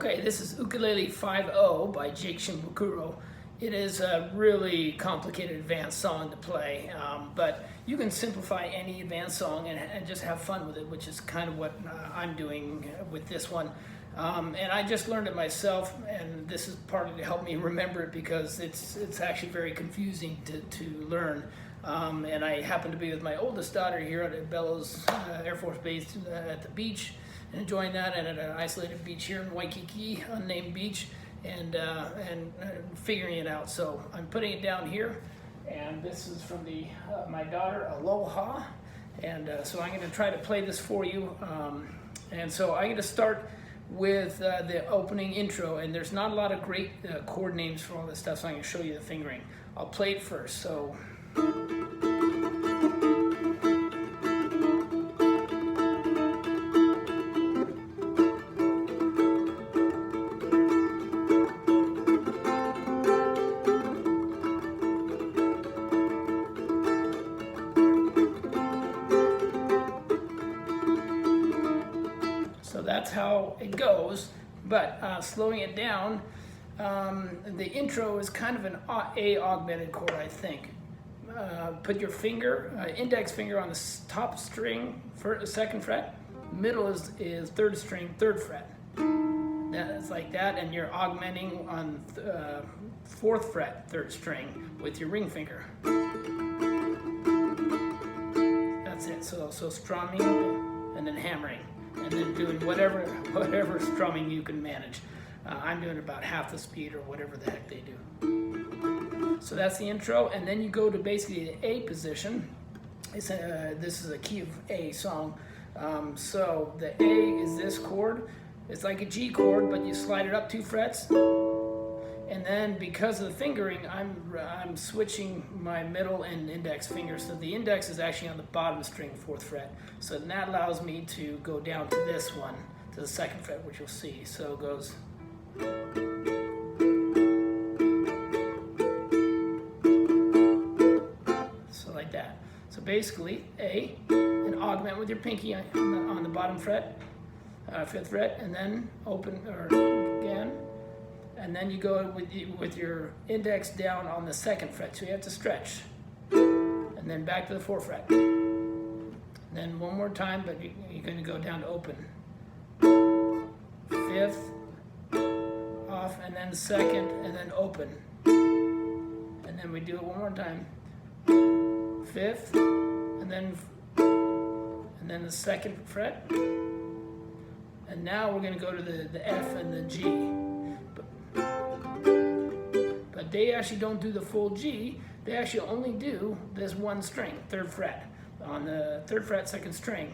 Okay, this is Ukulele 5.0 by Shimabukuro. It is a really complicated advanced song to play, but you can simplify any advanced song and just have fun with it, which is kind of what I'm doing with this one. And I just learned it myself, and this is partly to help me remember it because it's actually very confusing to learn. And I happen to be with my oldest daughter here at Bellows Air Force Base at the beach, and enjoying that, and at an isolated beach here in Waikiki, unnamed beach, and figuring it out. So I'm putting it down here, and this is from my daughter Aloha, and so I'm going to try to play this for you. And so I'm going to start with the opening intro, and there's not a lot of great chord names for all this stuff, so I'm going to show you the fingering. I'll play it first. So. So that's how it goes, but slowing it down, the intro is kind of an A augmented chord, I think. Put your index finger on the top string, second fret, middle is third string, third fret. It's like that, and you're augmenting on fourth fret, third string with your ring finger. That's it, so strumming and then hammering. And then doing whatever strumming you can manage. I'm doing about half the speed or whatever the heck they do. So that's the intro, and then you go to basically the A position. This is a key of A song. So the A is this chord. It's like a G chord, but you slide it up 2 frets. And then because of the fingering, I'm switching my middle and index fingers. So the index is actually on the bottom string, 4th fret. So that allows me to go down to this one, to the 2nd fret, which you'll see. So it goes. So like that. So basically, A, and augment with your pinky on the bottom fret, 5th fret, and then open, or again. And then you go with your index down on the 2nd fret, so you have to stretch. And then back to the 4th fret. And then one more time, but you're going to go down to open. 5th, off, and then 2nd, and then open. And then we do it one more time. 5th, and then the 2nd fret. And now we're going to go to the F and the G. But they actually don't do the full G. They actually only do this one string, 3rd fret, on the 3rd fret, 2nd string,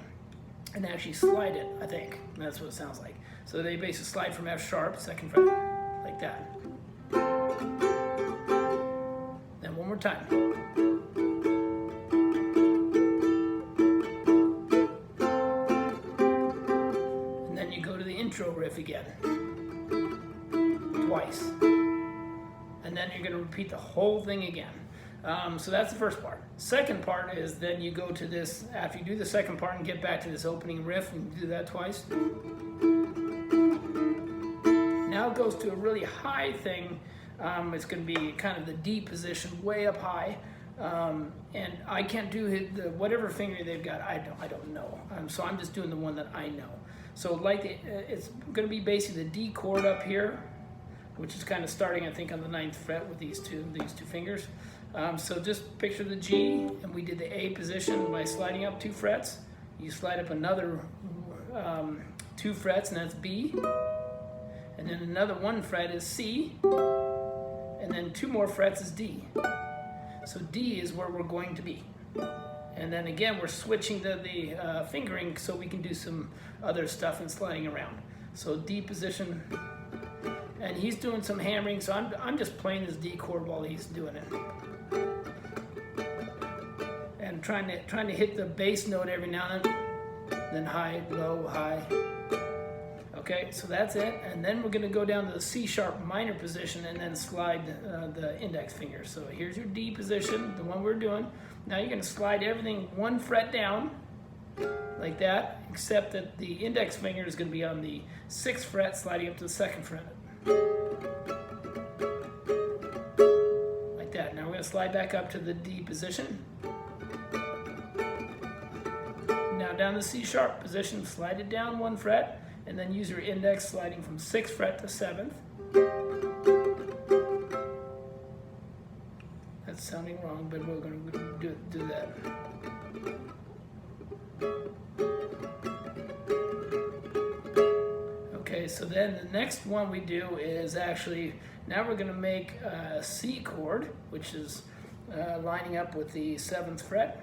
and they actually slide it, I think. That's what it sounds like. So they basically slide from F sharp, 2nd fret, like that. Then one more time. And then you go to the intro riff again, twice. And then you're going to repeat the whole thing again. So that's the first part. Second part is then you go to this, after you do the second part and get back to this opening riff, and do that twice. Now it goes to a really high thing. It's going to be kind of the D position, way up high. And I can't do whatever finger they've got, I don't know. So I'm just doing the one that I know. So like it's going to be basically the D chord up here, which is kind of starting, I think, on the 9th fret with these two fingers. So just picture the G, and we did the A position by sliding up 2 frets. You slide up another 2 frets, and that's B. And then another 1 fret is C. And then 2 more frets is D. So D is where we're going to be. And then again, we're switching the fingering so we can do some other stuff and sliding around. So D position. And he's doing some hammering, so I'm just playing this D chord while he's doing it, and trying to hit the bass note every now and then high, low, high. Okay, so that's it. And then we're going to go down to the C sharp minor position and then slide the index finger. So here's your D position, the one we're doing. Now you're going to slide everything 1 fret down, like that. except that the index finger is going to be on the 6th fret, sliding up to the 2nd fret. Like that. Now we're going to slide back up to the D position. Now down the C sharp position, slide it down 1 fret, and then use your index sliding from 6th fret to 7th. That's sounding wrong, but we're going to do that. Okay, so then the next one we do is actually, now we're going to make a C chord, which is lining up with the 7th fret.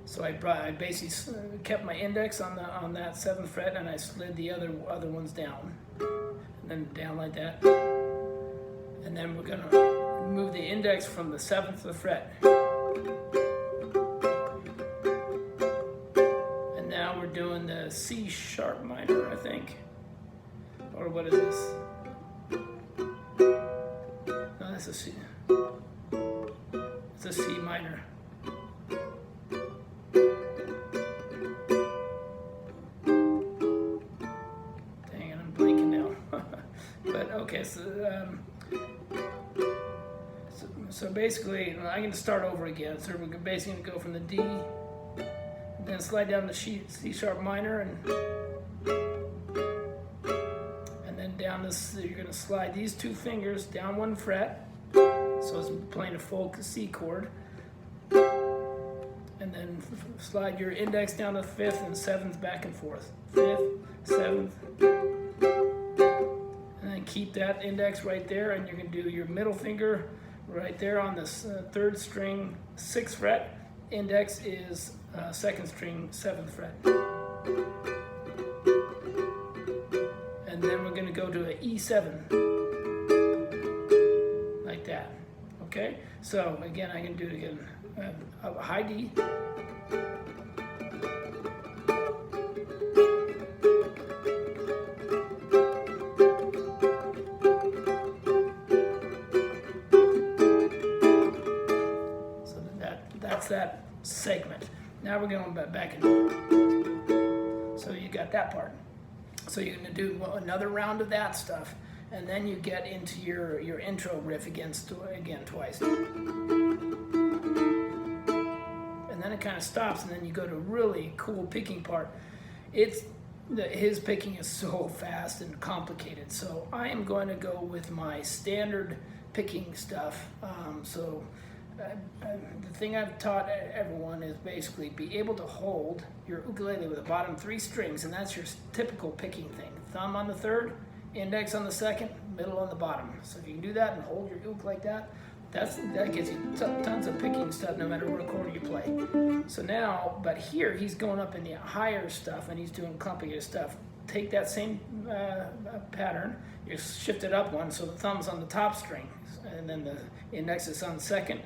So I basically kept my index on that 7th fret, and I slid the other ones down, and then down like that. And then we're going to move the index from the 7th to the fret. And now we're doing the C sharp minor, I think. Or what is this? No, that's a C. It's a C minor. Dang it, I'm blanking now. But okay, so basically, I'm going to start over again. So we're basically going to go from the D, and then slide down the C sharp minor, and then down this. You're going to slide these 2 fingers down 1 fret, so it's playing a full C chord, and then slide your index down to 5th and 7th back and forth. 5th, 7th, and then keep that index right there, and you're going to do your middle finger right there on this 3rd string, 6th fret. Index is 2nd string, 7th fret. And then we're going to go to an E7, like that. Okay? So again, I can do it again. A high D. That's that segment. Now we're going back into it. So you got that part. So you're going to do another round of that stuff, and then you get into your intro riff again twice. And then it kind of stops, and then you go to a really cool picking part. His picking is so fast and complicated, so I am going to go with my standard picking stuff. The thing I've taught everyone is basically be able to hold your ukulele with the bottom 3 strings, and that's your typical picking thing. Thumb on the 3rd, index on the 2nd, middle on the bottom. So if you can do that and hold your uke like that, that gets you tons of picking stuff no matter what chord you play. So now, but here he's going up in the higher stuff and he's doing complicated stuff. Take that same pattern, you shift it up 1, so the thumb's on the top string, and then the index is on the 2nd,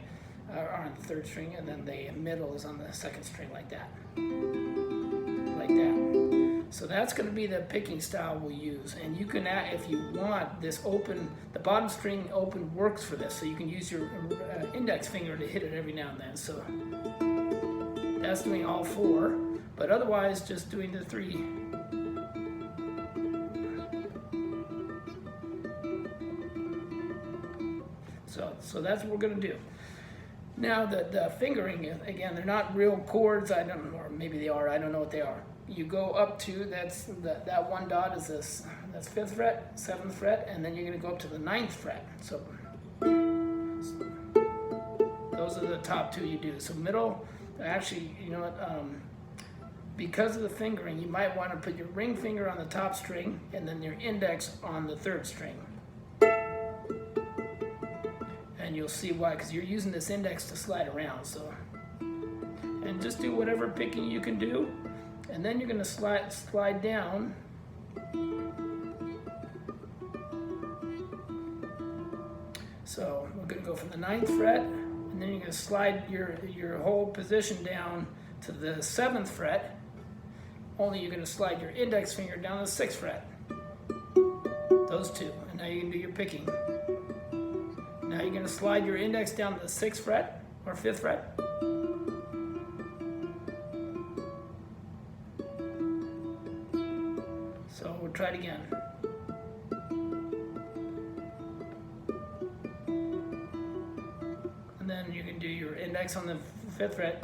or on the 3rd string, and then the middle is on the 2nd string, like that. Like that. So that's going to be the picking style we'll use. And you can add, if you want, this open, the bottom string open works for this, so you can use your index finger to hit it every now and then. So that's doing all 4, but otherwise just doing the 3. So that's what we're going to do. Now the fingering, again, they're not real chords. I don't know, or maybe they are. I don't know what they are. You go up to, that 1 dot is this. That's 5th fret, 7th fret, and then you're going to go up to the 9th fret. So those are the top 2 you do. So middle, actually, you know what? Because of the fingering, you might want to put your ring finger on the top string and then your index on the 3rd string. And you'll see why, because you're using this index to slide around. So, and just do whatever picking you can do, and then you're going to slide down. So we're going to go from the 9th fret, and then you're going to slide your whole position down to the 7th fret. Only you're going to slide your index finger down to the 6th fret. Those 2, and now you can do your picking. Now you're going to slide your index down to the 6th fret or 5th fret. try it again. And then you can do your index on the 5th fret.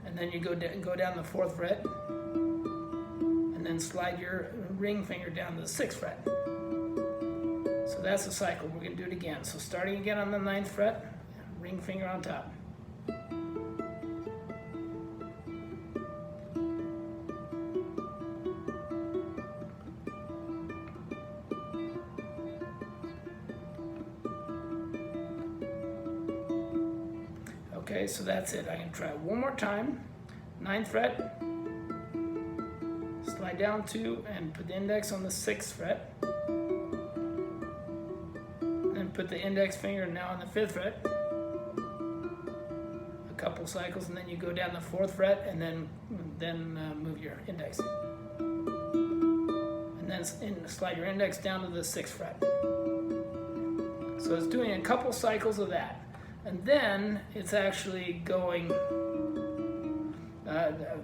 And then you go down the 4th fret. And then slide your ring finger down to the 6th fret. So that's the cycle. We're going to do it again. So starting again on the 9th fret, ring finger on top. Okay, so that's it. I'm going to try it one more time. 9th fret, slide down 2 and put the index on the 6th fret. Then put the index finger now on the 5th fret. A couple cycles, and then you go down the 4th fret and then move your index. And then slide your index down to the 6th fret. So it's doing a couple cycles of that. And then it's actually going,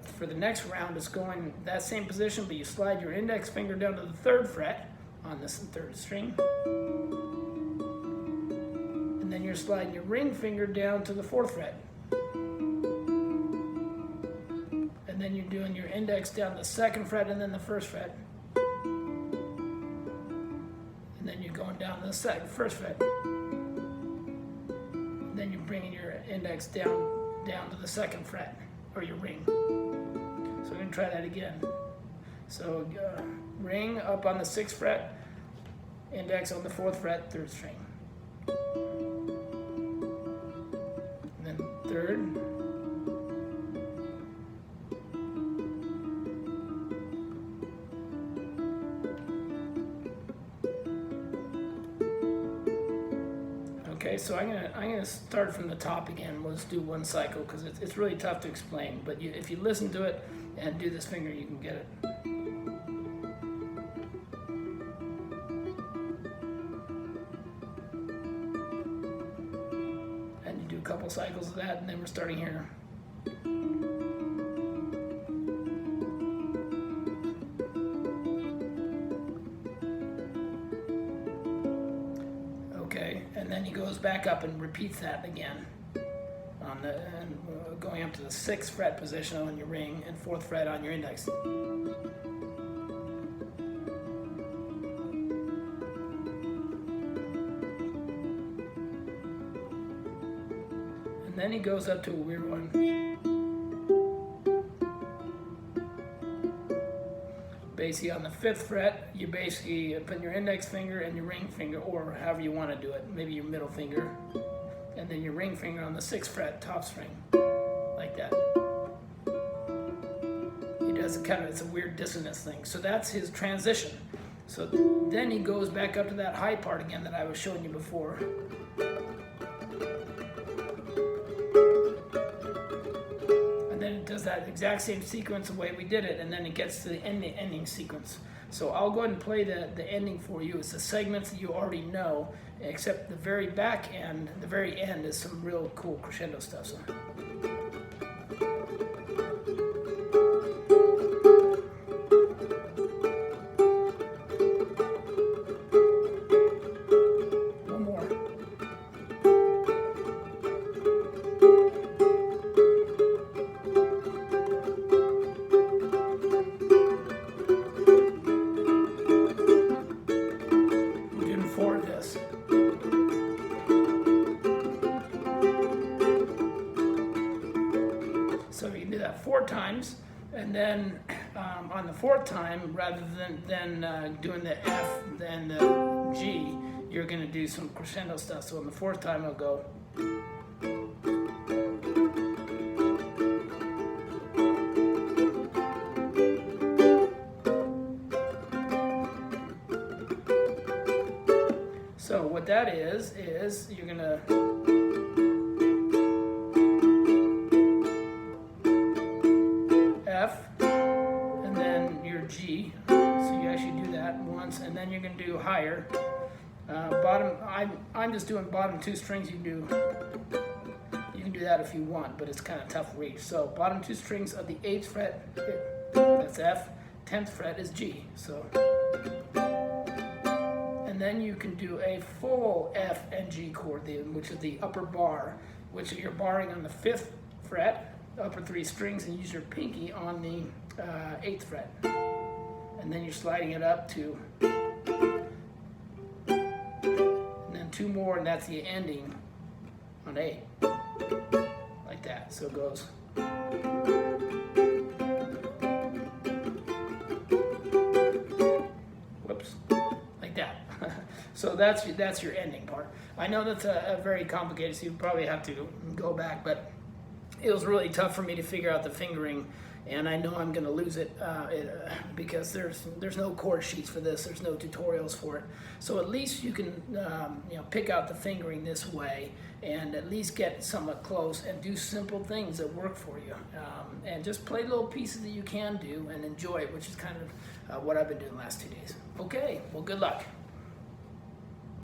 for the next round, it's going that same position, but you slide your index finger down to the 3rd fret on this 3rd string. And then you're sliding your ring finger down to the 4th fret. And then you're doing your index down the 2nd fret and then the 1st fret. And then you're going down to the 1st fret. Then you're bringing your index down to the 2nd fret, or your ring. So we're going to try that again. So ring up on the 6th fret, index on the 4th fret, 3rd string. And then 3rd. Okay, so I'm gonna start from the top again. We'll just do one cycle because it's really tough to explain. But if you listen to it and do this finger, you can get it. And you do a couple cycles of that, and then we're starting here. And then he goes back up and repeats that again, going up to the 6th fret position on your ring and 4th fret on your index. And then he goes up to a weird one. Basically on the 5th fret, you basically put your index finger and your ring finger, or however you want to do it, maybe your middle finger, and then your ring finger on the 6th fret, top string, like that. He does it's a weird dissonance thing. So that's his transition. So then he goes back up to that high part again that I was showing you before. Then it does that exact same sequence the way we did it, and then it gets to the ending sequence. So I'll go ahead and play the ending for you. It's the segments that you already know, except the very back end, the very end is some real cool crescendo stuff. So. One more. So you can do that 4 times, and then on the 4th time, rather than doing the F and the G, you're going to do some crescendo stuff. So on the 4th time, I'll go. So what that is you're going to F, and then your G. So you actually do that once, and then you're going to do higher. Bottom. I'm just doing bottom 2 strings. You can do that if you want, but it's kind of tough reach. So bottom 2 strings of the 8th fret. That's fret's F, 10th fret is G. So, and then you can do a full F and G chord, which is the upper bar, which you're barring on the 5th fret, upper 3 strings, and use your pinky on the 8th fret. And then you're sliding it up to, and then 2 more, and that's the ending on 8, like that. So it goes. Whoops, like that. So that's your ending part. I know that's a very complicated, so you probably have to go back, but it was really tough for me to figure out the fingering, and I know I'm going to lose it, because there's no chord sheets for this. There's no tutorials for it. So at least you can pick out the fingering this way, and at least get somewhat close and do simple things that work for you, and just play little pieces that you can do and enjoy it, which is kind of what I've been doing the last 2 days. Okay, well, good luck.